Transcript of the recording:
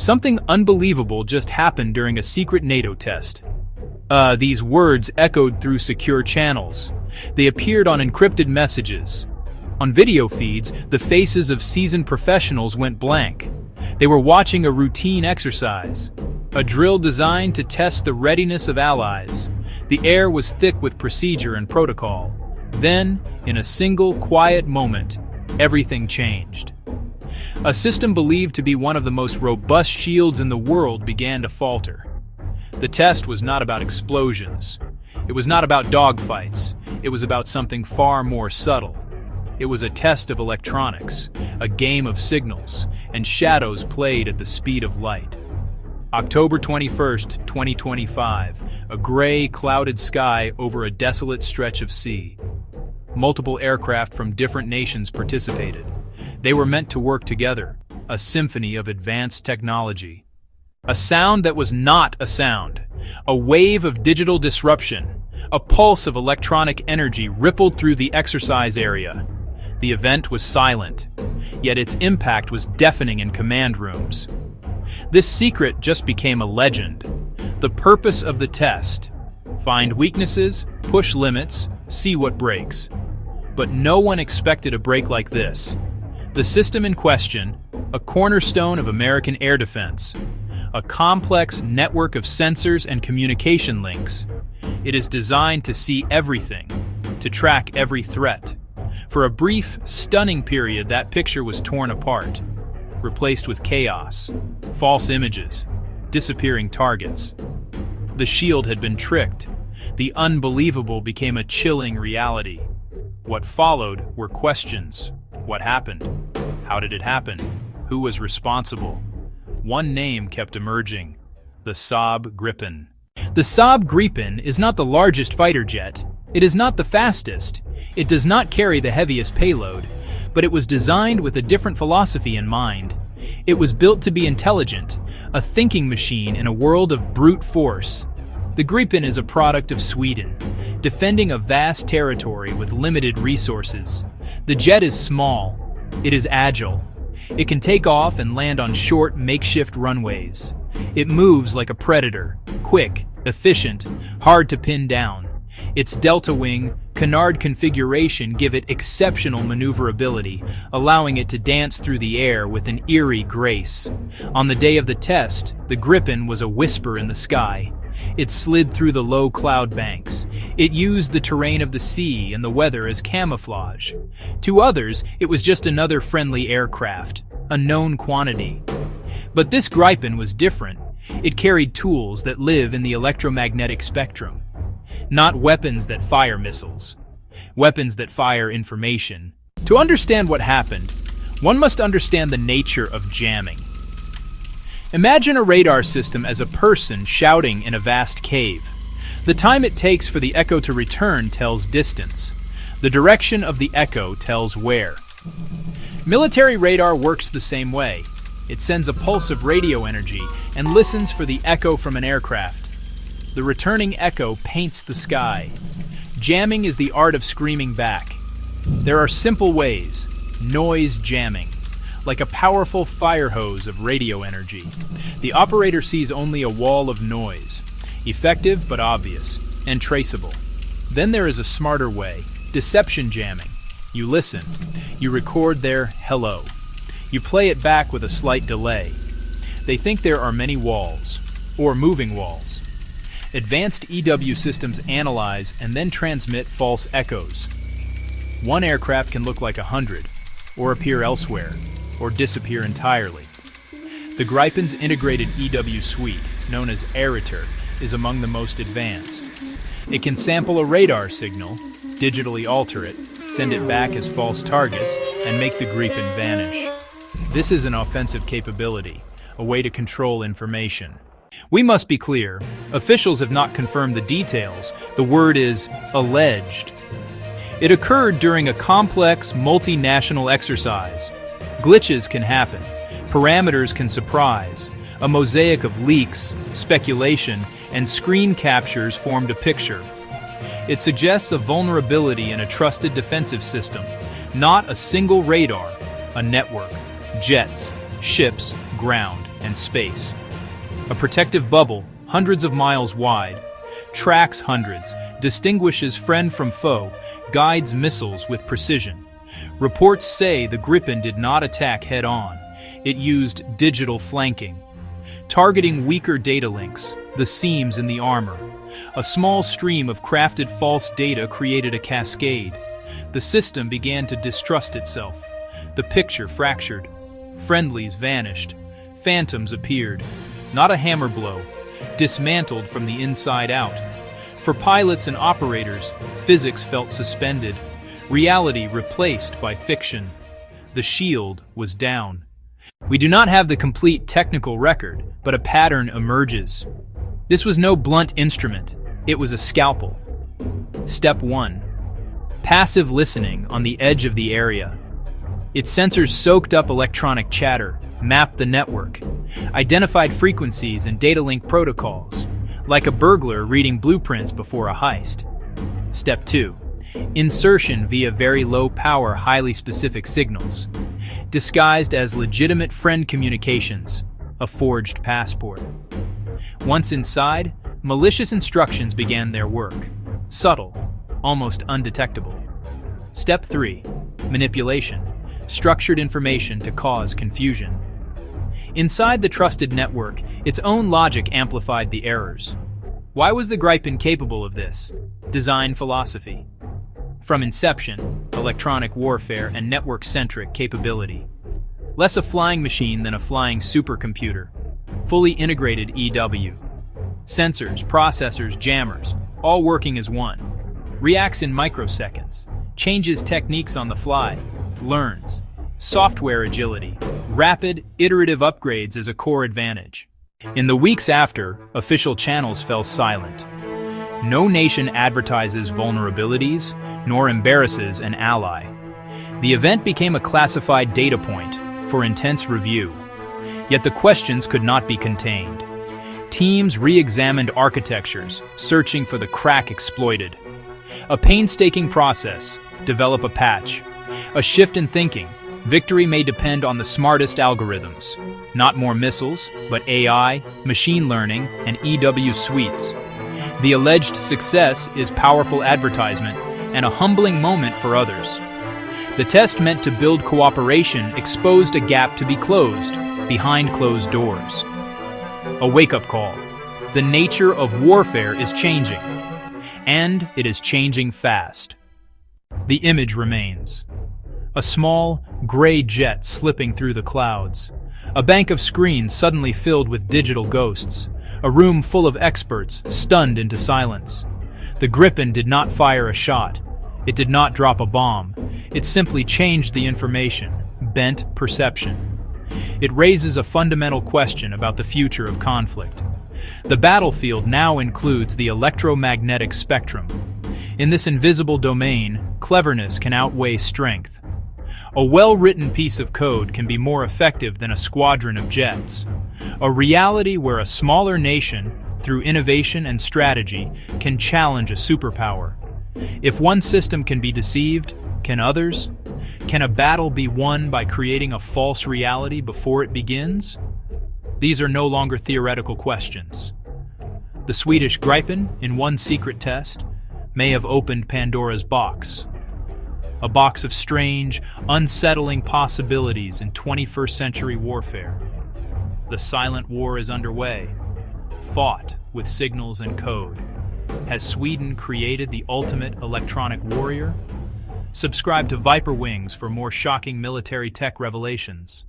Something unbelievable just happened during a secret NATO test. These words echoed through secure channels. They appeared on encrypted messages. On video feeds, the faces of seasoned professionals went blank. They were watching a routine exercise, a drill designed to test the readiness of allies. The air was thick with procedure and protocol. Then, in a single quiet moment, everything changed. A system believed to be one of the most robust shields in the world began to falter. The test was not about explosions. It was not about dogfights. It was about something far more subtle. It was a test of electronics, a game of signals, and shadows played at the speed of light. October 21st, 2025, a gray, clouded sky over a desolate stretch of sea. Multiple aircraft from different nations participated. They were meant to work together, a symphony of advanced technology. A sound that was not a sound, a wave of digital disruption, a pulse of electronic energy rippled through the exercise area. The event was silent, yet its impact was deafening in command rooms. This secret just became a legend. The purpose of the test: find weaknesses, push limits, see what breaks. But no one expected a break like this. The system in question, a cornerstone of American air defense, a complex network of sensors and communication links. It is designed to see everything, to track every threat. For a brief, stunning period, that picture was torn apart, replaced with chaos, false images, disappearing targets. The shield had been tricked. The unbelievable became a chilling reality. What followed were questions. What happened? How did it happen? Who was responsible? One name kept emerging: the Saab Gripen. The Saab Gripen is not the largest fighter jet. It is not the fastest. It does not carry the heaviest payload, but it was designed with a different philosophy in mind. It was built to be intelligent, a thinking machine in a world of brute force. The Gripen is a product of Sweden, defending a vast territory with limited resources. The jet is small. It is agile. It can take off and land on short, makeshift runways. It moves like a predator, quick, efficient, hard to pin down. Its delta wing, canard configuration give it exceptional maneuverability, allowing it to dance through the air with an eerie grace. On the day of the test, the Gripen was a whisper in the sky. It slid through the low cloud banks. It used the terrain of the sea and the weather as camouflage. To others, it was just another friendly aircraft, a known quantity. But this Gripen was different. It carried tools that live in the electromagnetic spectrum. Not weapons that fire missiles. Weapons that fire information. To understand what happened, one must understand the nature of jamming. Imagine a radar system as a person shouting in a vast cave. The time it takes for the echo to return tells distance. The direction of the echo tells where. Military radar works the same way. It sends a pulse of radio energy and listens for the echo from an aircraft. The returning echo paints the sky. Jamming is the art of screaming back. There are simple ways: noise jamming, like a powerful fire hose of radio energy. The operator sees only a wall of noise, effective but obvious, and traceable. Then there is a smarter way: deception jamming. You listen. You record their hello. You play it back with a slight delay. They think there are many walls, or moving walls. Advanced EW systems analyze and then transmit false echoes. One aircraft can look like 100, or appear elsewhere, or disappear entirely. The Gripen's integrated EW suite, known as Aerator, is among the most advanced. It can sample a radar signal, digitally alter it, send it back as false targets, and make the Gripen vanish. This is an offensive capability, a way to control information. We must be clear, officials have not confirmed the details. The word is alleged. It occurred during a complex, multinational exercise. Glitches can happen. Parameters can surprise. A mosaic of leaks, speculation, and screen captures formed a picture. It suggests a vulnerability in a trusted defensive system, not a single radar, a network, jets, ships, ground. and space. A protective bubble, hundreds of miles wide, tracks hundreds, distinguishes friend from foe, guides missiles with precision. Reports say the Gripen did not attack head-on. It used digital flanking, targeting weaker data links, the seams in the armor. A small stream of crafted false data created a cascade. The system began to distrust itself. The picture fractured. Friendlies vanished. Phantoms appeared. Not a hammer blow, dismantled from the inside out. For pilots and operators, physics felt suspended. Reality replaced by fiction. The shield was down. We do not have the complete technical record, but a pattern emerges. This was no blunt instrument. It was a scalpel. Step 1. Passive listening on the edge of the area. Its sensors soaked up electronic chatter, mapped the network, identified frequencies and data link protocols, like a burglar reading blueprints before a heist. Step 2. Insertion via very low power, highly specific signals, disguised as legitimate friend communications, a forged passport. Once inside, malicious instructions began their work, subtle, almost undetectable. Step 3. Manipulation, structured information to cause confusion. Inside the trusted network, its own logic amplified the errors. Why was the Gripen capable of this? Design philosophy. From inception, electronic warfare and network-centric capability. Less a flying machine than a flying supercomputer. Fully integrated EW. Sensors, processors, jammers, all working as one. Reacts in microseconds. Changes techniques on the fly. Learns. Software agility. Rapid, iterative upgrades as a core advantage. In the weeks after, official channels fell silent. No nation advertises vulnerabilities, nor embarrasses an ally. The event became a classified data point for intense review. Yet the questions could not be contained. Teams re-examined architectures, searching for the crack exploited. A painstaking process, develop a patch. A shift in thinking, victory may depend on the smartest algorithms. Not more missiles, but AI, machine learning, and EW suites. The alleged success is powerful advertisement and a humbling moment for others. The test meant to build cooperation exposed a gap to be closed, behind closed doors. A wake-up call. The nature of warfare is changing, and it is changing fast. The image remains. A small, gray jet slipping through the clouds. A bank of screens suddenly filled with digital ghosts. A room full of experts, stunned into silence. The Gripen did not fire a shot. It did not drop a bomb. It simply changed the information, bent perception. It raises a fundamental question about the future of conflict. The battlefield now includes the electromagnetic spectrum. In this invisible domain, cleverness can outweigh strength. A well-written piece of code can be more effective than a squadron of jets. A reality where a smaller nation, through innovation and strategy, can challenge a superpower. If one system can be deceived, can others? Can a battle be won by creating a false reality before it begins? These are no longer theoretical questions. The Swedish Gripen, in one secret test, may have opened Pandora's box. A box of strange, unsettling possibilities in 21st century warfare. The silent war is underway, fought with signals and code. Has Sweden created the ultimate electronic warrior? Subscribe to Viper Wings for more shocking military tech revelations.